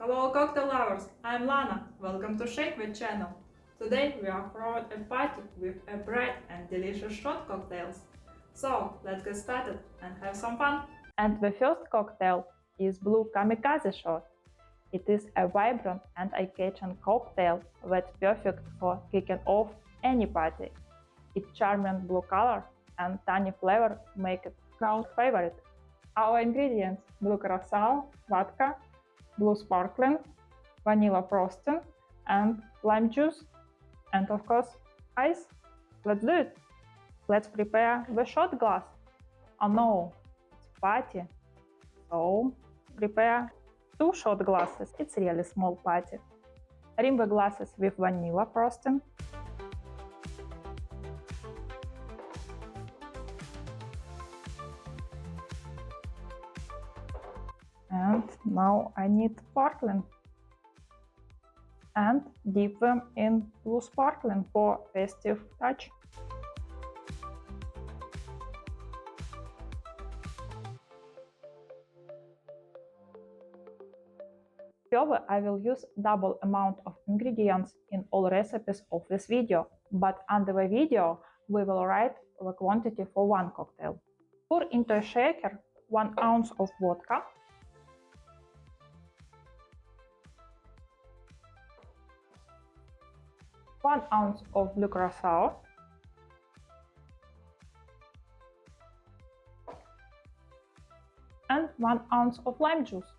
Hello cocktail lovers, I'm Lana. Welcome to ShakeThat channel. Today we are throwing a party with a bright and delicious shot cocktails. So let's get started and have some fun. And the first cocktail is Blue Kamikaze shot. It is a vibrant and eye-catching cocktail that's perfect for kicking off any party. Its charming blue color and tangy flavor make it crowd favorite. Our ingredients: blue Curaçao, vodka, blue sparkling, vanilla frosting, and lime juice, and of course ice. Let's do it! Let's prepare the shot glass. Oh no, it's party, so prepare 2 shot glasses. It's really small party. Rim the glasses with vanilla frosting. And now I need sparkling. And dip them in blue sparkling for festive touch. Further, I will use double amount of ingredients in all recipes of this video, but under the video we will write the quantity for one cocktail. Pour into a shaker 1 ounce of vodka, 1 ounce of blue Curaçao, and 1 ounce of lime juice.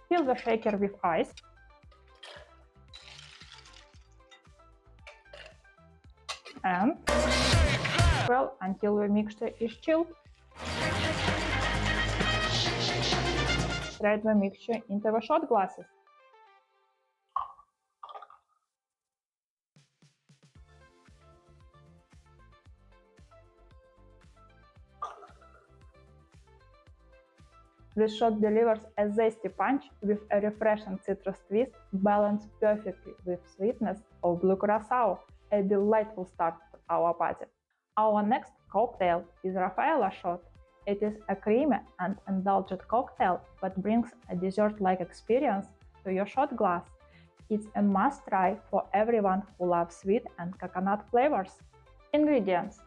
Fill the shaker with ice. And well until the mixture is chilled. Spread the mixture into the shot glasses. This shot delivers a zesty punch with a refreshing citrus twist, balanced perfectly with sweetness of blue Curaçao, a delightful start to our party. Our next cocktail is Raffaello shot. It is a creamy and indulgent cocktail that brings a dessert-like experience to your shot glass. It's a must-try for everyone who loves sweet and coconut flavors. Ingredients: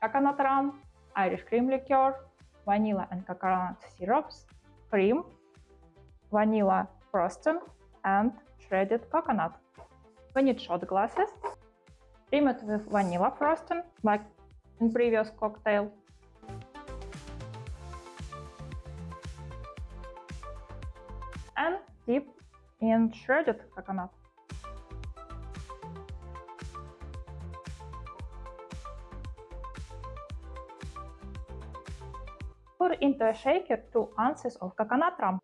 coconut rum, Irish cream liqueur, vanilla and coconut syrups, cream, vanilla frosting, and shredded coconut. We need shot glasses. Trim it with vanilla frosting, like in previous cocktail. And dip in shredded coconut. Pour into a shaker 2 ounces of coconut rum.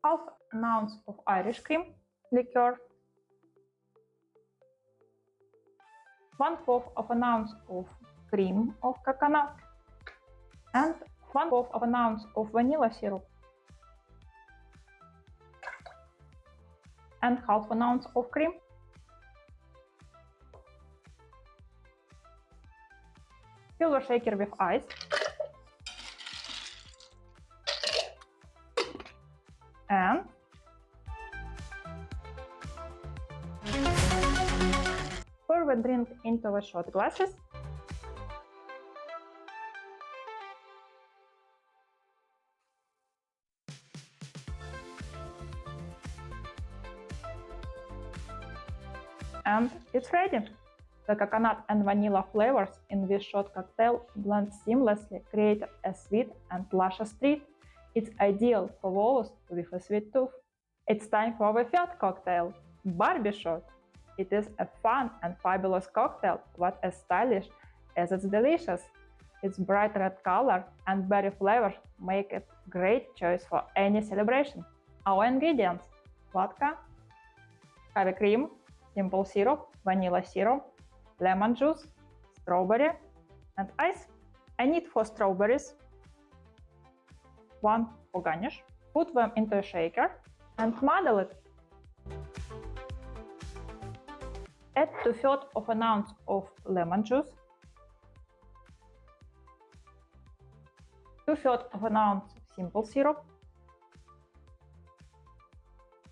Half an ounce of Irish cream liqueur. 1/4 of an ounce of cream of coconut. And 1/4 of an ounce of vanilla syrup. And half an ounce of cream. Fill the shaker with ice. And pour the drink into the shot glasses. And it's ready! The coconut and vanilla flavors in this shot cocktail blend seamlessly, create a sweet and luscious treat. It's ideal for those with a sweet tooth. It's time for the third cocktail, Barbie shot. It is a fun and fabulous cocktail that's as stylish as it's delicious. Its bright red color and berry flavor make it a great choice for any celebration. Our ingredients: vodka, heavy cream, simple syrup, vanilla syrup, lemon juice, strawberry, and ice. I need 4 strawberries, 1 for garnish. Put them into a shaker and muddle it. Add 2/3 of an ounce of lemon juice, 2/3 of an ounce simple syrup,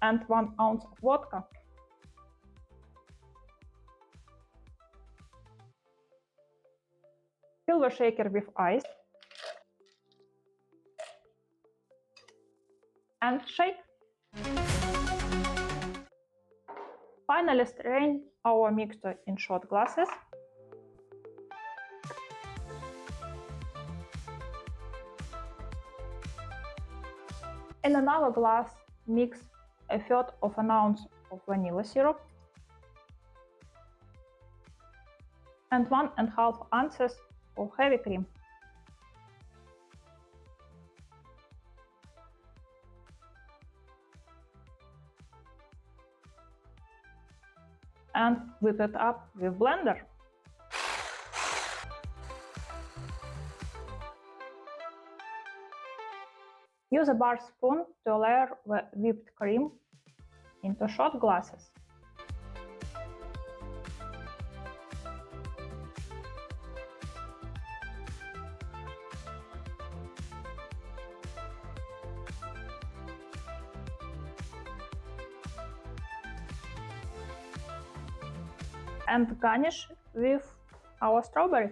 and 1 ounce of vodka. Fill the shaker with ice and shake. Finally, strain our mixture in shot glasses. In another glass, mix 1/3 of an ounce of vanilla syrup and 1.5 ounces of heavy cream. And whip it up with blender. Use a bar spoon to layer the whipped cream into shot glasses. And garnish with our strawberry.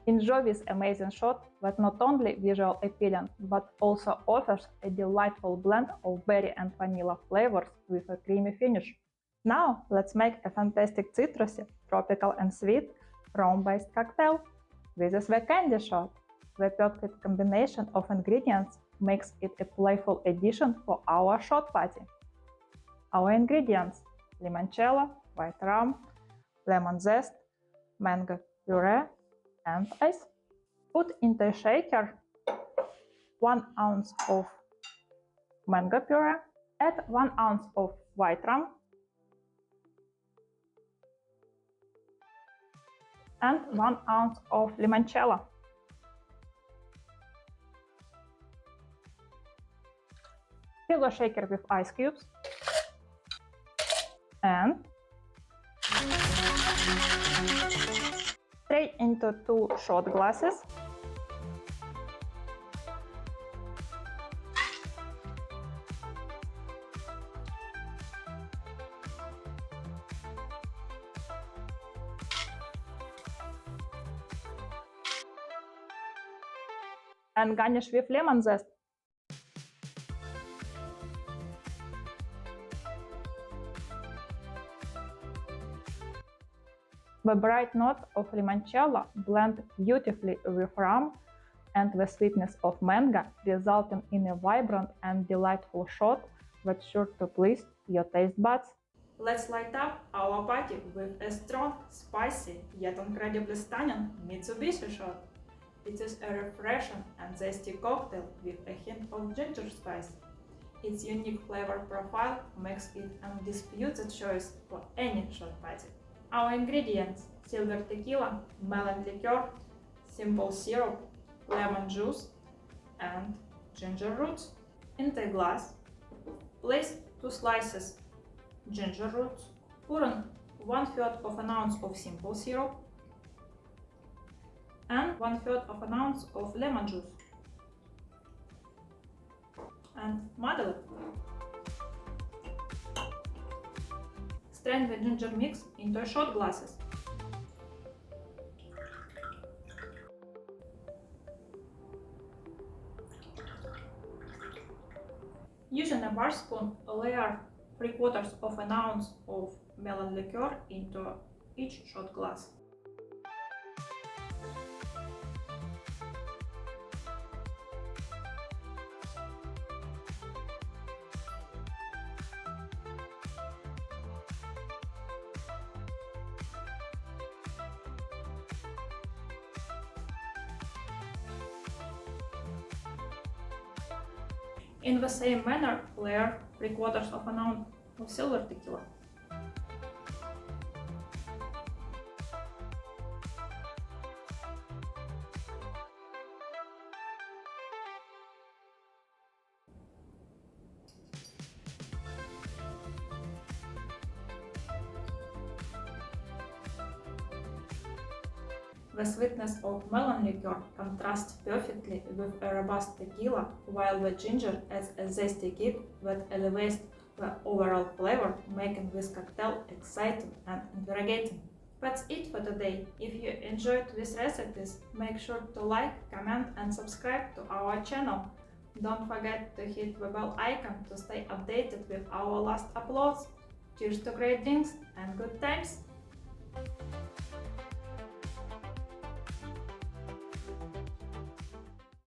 Enjoy this amazing shot that not only visually appealing but also offers a delightful blend of berry and vanilla flavors with a creamy finish. Now let's make a fantastic citrusy, tropical and sweet rum-based cocktail. This is the candy shot. The perfect combination of ingredients makes it a playful addition for our shot party. Our ingredients: limoncello, white rum, lemon zest, mango puree, and ice. Put into a shaker 1 ounce of mango puree, add 1 ounce of white rum and 1 ounce of limoncello. Fill the shaker with ice cubes and strain into 2 shot glasses. And garnish with lemon zest. The bright note of limoncello blend beautifully with rum and the sweetness of mango, resulting in a vibrant and delightful shot that's sure to please your taste buds. Let's light up our party with a strong, spicy, yet incredibly stunning Mitsubishi shot. It is a refreshing and zesty cocktail with a hint of ginger spice. Its unique flavor profile makes it an undisputed choice for any shot party. Our ingredients: silver tequila, melon liqueur, simple syrup, lemon juice, and ginger roots. In the glass, place 2 slices ginger roots, pour in 1/3 of an ounce of simple syrup and 1/3 of an ounce of lemon juice, and muddle it. Strain the ginger mix into shot glasses. Using a bar spoon, layer 3/4 of an ounce of melon liqueur into each shot glass. In the same manner, layer 3/4 of an ounce of silver tequila. The sweetness of melon liqueur contrasts perfectly with a robust tequila, while the ginger adds a zesty kick that elevates the overall flavor, making this cocktail exciting and invigorating. That's it for today. If you enjoyed these recipes, make sure to like, comment and subscribe to our channel. Don't forget to hit the bell icon to stay updated with our last uploads. Cheers to great drinks and good times!